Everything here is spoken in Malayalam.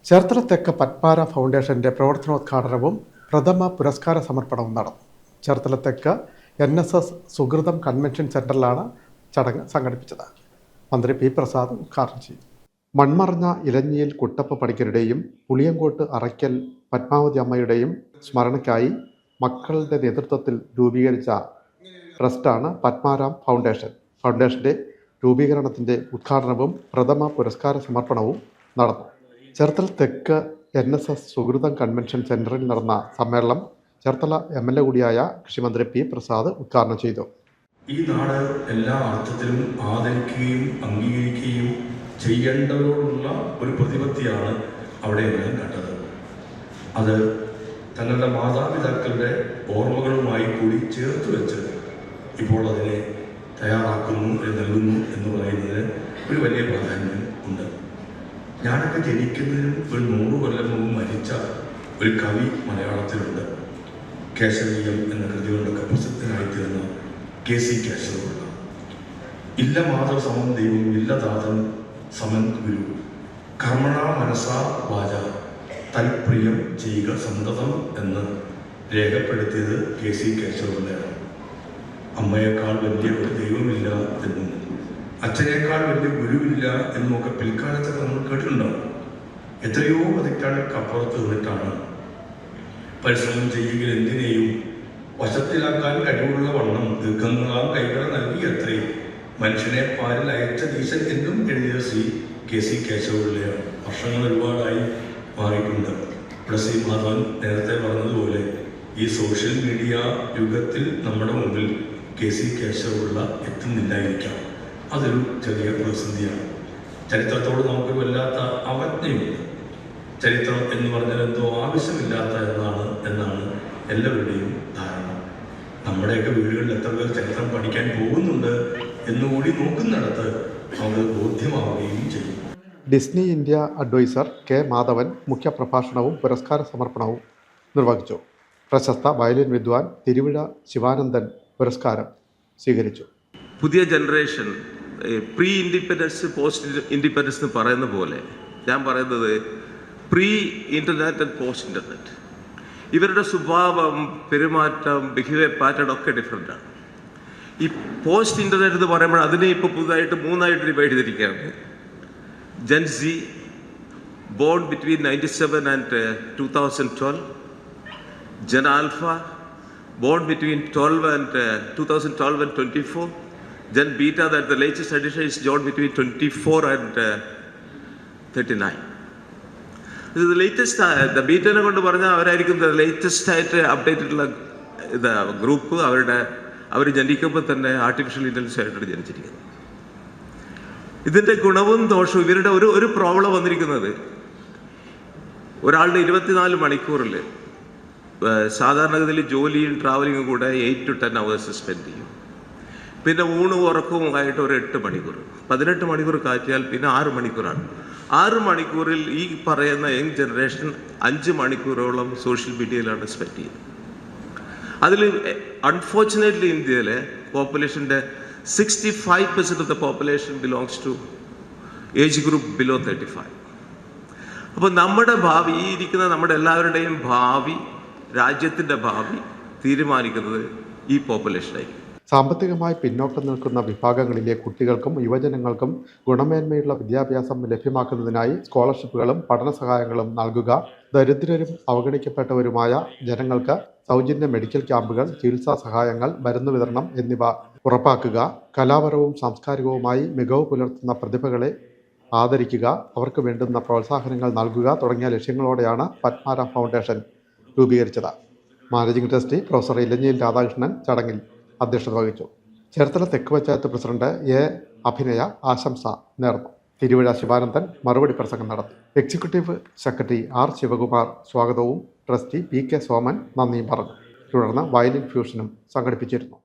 ചേർത്തല തെക്ക് പത്മാര ഫൗണ്ടേഷന്റെ പ്രവർത്തനോദ്ഘാടനവും പ്രഥമ പുരസ്കാര സമർപ്പണവും നടന്നു. ചേർത്തല തെക്ക് NSS സുഹൃതം കൺവെൻഷൻ സെന്ററിലാണ് ചടങ്ങ് സംഘടിപ്പിച്ചത്. മന്ത്രി പി പ്രസാദ് ഉദ്ഘാടനം ചെയ്തു. മൺമറഞ്ഞ ഇലഞ്ഞിയിൽ കുട്ടപ്പ പണിക്കരുടെയും പുളിയങ്കോട്ട് അറയ്ക്കൽ പത്മാവതി അമ്മയുടെയും സ്മരണയ്ക്കായി മക്കളുടെ നേതൃത്വത്തിൽ രൂപീകരിച്ച ട്രസ്റ്റാണ് പത്മാരാം ഫൗണ്ടേഷൻ. ഫൗണ്ടേഷന്റെ രൂപീകരണത്തിന്റെ ഉദ്ഘാടനവും പ്രഥമ പുരസ്കാര സമർപ്പണവും നടന്നു. ചേർത്തല തെക്ക് NSS സുഹൃതം കൺവെൻഷൻ സെന്ററിൽ നടന്ന സമ്മേളനം ചേർത്തല MLA കൂടിയായ കൃഷിമന്ത്രി പി പ്രസാദ് ഉദ്ഘാടനം ചെയ്തു. ഈ നാട് എല്ലാ അർത്ഥത്തിലും ആദരിക്കുകയും അംഗീകരിക്കുകയും ചെയ്യേണ്ടവരോടുള്ള ഒരു പ്രതിപത്തിയാണ് അവിടെയെല്ലാം കണ്ടത്. അത് തങ്ങളുടെ മാതാപിതാക്കളുടെ ഓർമ്മകളുമായി കൂടി ചേർത്ത് വെച്ച് ഇപ്പോൾ അതിനെ തയ്യാറാക്കുന്നു നൽകുന്നു എന്ന് പറയുന്നതിന് ഒരു വലിയ പ്രാധാന്യം ഉണ്ട്. ഞാനൊക്കെ ജനിക്കുന്നതിനും ഒരു 100 കൊല്ലം മുമ്പ് മരിച്ച ഒരു കവി മലയാളത്തിലുണ്ട്. കേശവീയം എന്ന കൃതി കൊണ്ടൊക്കെ പ്രസിദ്ധനായിത്തീർന്ന KC കേശവപിള്ള. ഇല്ല മാധവ സമം ദൈവം ഇല്ല ദാതൻ സമൻ ഗുരു കർമ്മണ മനസാ വാച തൽപ്രിയം ചെയ്യുക സന്തതം എന്ന് രേഖപ്പെടുത്തിയത് KC കേശവപിള്ളയാണ്. അമ്മയേക്കാൾ വലിയ ഒരു ദൈവമില്ല എന്നും അച്ഛനേക്കാൾ വലിയ ഗുരുവില്ല എന്നൊക്കെ പിൽക്കാലത്തൊക്കെ നമ്മൾ കേട്ടിട്ടുണ്ടാവും. എത്രയോ പതിറ്റാണ്ടുകൾക്ക് അപ്പുറത്ത് നിന്നിട്ടാണ് പരിശ്രമം ചെയ്യുക എന്തിനേയും വശത്തിലാക്കാൻ കഴിവുള്ള വണ്ണം ദീർഘങ്ങളാം കൈകൾ നൽകി അത്രയും മനുഷ്യനെ പാരിൽ അയച്ച ദീശൻ എന്നും എഴുതിയ ശ്രീ KC കേശവപിള്ളയാണ്. വർഷങ്ങൾ ഒരുപാടായി മാറിയിട്ടുണ്ട്. ഇവിടെ ശ്രീ മാധവൻ നേരത്തെ പറഞ്ഞതുപോലെ ഈ സോഷ്യൽ മീഡിയ യുഗത്തിൽ നമ്മുടെ മുമ്പിൽ KC കേശവപിള്ള എത്തുന്നില്ലായിരിക്കാം. അതൊരു ചെറിയ പ്രതിസന്ധിയാണ്. ചരിത്രത്തോട് നമുക്ക് വല്ലാത്ത അവജ്ഞയുണ്ട്. ചരിത്രം എന്ന് പറഞ്ഞാൽ എന്തോ ആവശ്യമില്ലാത്ത എന്നാണ് എല്ലാവരുടെയും ധാരണ. നമ്മുടെയൊക്കെ വീടുകളിൽ എത്ര പേർ ചരിത്രം പഠിക്കാൻ പോകുന്നുണ്ട് എന്നുകൂടി നോക്കുന്നിടത്ത് നമുക്ക് ബോധ്യമാവുകയും ചെയ്യും. Disney India adviser K Madhavan മുഖ്യപ്രഭാഷണവും പുരസ്കാര സമർപ്പണവും നിർവഹിച്ചു. പ്രശസ്ത വയലിൻ വിദ്വാൻ തിരുവിഴ ശിവാനന്ദൻ പുരസ്കാരം സ്വീകരിച്ചു. പുതിയ generation pre independence post independence എന്ന് പറയുന്ന പോലെ ഞാൻ പറയുന്നത് pre internet and post internet. ഇവരുടെ സ്വഭാവം, പെരുമാറ്റം, ബിഹേവിയർ പാറ്റേൺ ഒക്കെ ഡിഫറെൻ്റാണ്. ഈ പോസ്റ്റ് ഇൻ്റർനെറ്റ് എന്ന് പറയുമ്പോൾ അതിനെ ഇപ്പോൾ പുതുതായിട്ട് 3ആയിട്ട് ഡിവൈഡ് ചെയ്തിരിക്കുകയാണ്. Gen Z, born between 97 and 2012, gen alpha, born between 2012 and 24, then beta, that the latest edition is born between 24 and 39. This is the latest. The beta ne kondu parna avaraയിരിക്കും the latest ആയിട്ട് അപ്ഡേറ്റ് ഉള്ള ഇത് ഗ്രൂപ്പ്. അവർ ജനിക്കുമ്പോൾ തന്നെ ആർട്ടിഫിഷ്യൽ ഇന്റലിജൻസ് ആയിട്ടാണ് ജനിച്ചിരിക്കുന്നത്. ഇതിന്റെ ഗുണവും ദോഷവും ഇവരുടെ ഒരു പ്രോബ്ലം വന്നിരിക്കുന്നത്, ഒരാളുടെ 24 മണിക്കൂറിൽ സാധാരണഗതിയിൽ ജോലിയും ട്രാവലിങ്ങും കൂടെ 8 to 10 hours സ്പെൻഡ് ചെയ്യും. പിന്നെ ഊണും ഉറക്കവും ആയിട്ട് ഒരു 8 മണിക്കൂർ, 18 മണിക്കൂർ കാറ്റിയാൽ പിന്നെ 6 മണിക്കൂറാണ്. 6 മണിക്കൂറിൽ ഈ പറയുന്ന യങ് ജനറേഷൻ 5 മണിക്കൂറോളം സോഷ്യൽ മീഡിയയിലാണ് സ്പെൻഡ് ചെയ്യുന്നത്. അതിൽ അൺഫോർച്ചുനേറ്റ്ലി ഇന്ത്യയിലെ പോപ്പുലേഷൻ്റെ 65% of the population belongs to age group below 35. അപ്പോൾ നമ്മുടെ ഭാവി, ഈ ഇരിക്കുന്ന നമ്മുടെ എല്ലാവരുടെയും ഭാവി, രാജ്യത്തിൻ്റെ ഭാവി തീരുമാനിക്കുന്നത് ഈ പോപ്പുലേഷനായിരിക്കും. സാമ്പത്തികമായി പിന്നോക്കം നിൽക്കുന്ന വിഭാഗങ്ങളിലെ കുട്ടികൾക്കും യുവജനങ്ങൾക്കും ഗുണമേന്മയുള്ള വിദ്യാഭ്യാസം ലഭ്യമാക്കുന്നതിനായി സ്കോളർഷിപ്പുകളും പഠന സഹായങ്ങളും നൽകുക, ദരിദ്രരും അവഗണിക്കപ്പെട്ടവരുമായ ജനങ്ങൾക്ക് സൗജന്യ മെഡിക്കൽ ക്യാമ്പുകൾ, ചികിത്സാ സഹായങ്ങൾ, മരുന്ന് വിതരണം എന്നിവ ഉറപ്പാക്കുക, കലാപരവും സാംസ്കാരികവുമായി മികവ് പുലർത്തുന്ന പ്രതിഭകളെ ആദരിക്കുക, അവർക്ക് വേണ്ടുന്ന പ്രോത്സാഹനങ്ങൾ നൽകുക തുടങ്ങിയ ലക്ഷ്യങ്ങളോടെയാണ് പത്മാരാം ഫൗണ്ടേഷൻ രൂപീകരിച്ചത്. മാനേജിംഗ് ട്രസ്റ്റി പ്രൊഫസർ ഇലഞ്ഞിയിൽ രാധാകൃഷ്ണൻ ചടങ്ങിൽ അധ്യക്ഷത വഹിച്ചു. ചേർത്തല തെക്ക് പഞ്ചായത്ത് പ്രസിഡന്റ് A അഭിനയ ആശംസ നേർന്നു. തിരുവിഴ ശിവാനന്ദൻ മറുപടി പ്രസംഗം നടത്തി. എക്സിക്യൂട്ടീവ് സെക്രട്ടറി R ശിവകുമാർ സ്വാഗതവും ട്രസ്റ്റി PK സോമൻ നന്ദിയും പറഞ്ഞു. തുടർന്ന് വയലിൻ ഫ്യൂഷനും സംഘടിപ്പിച്ചിരുന്നു.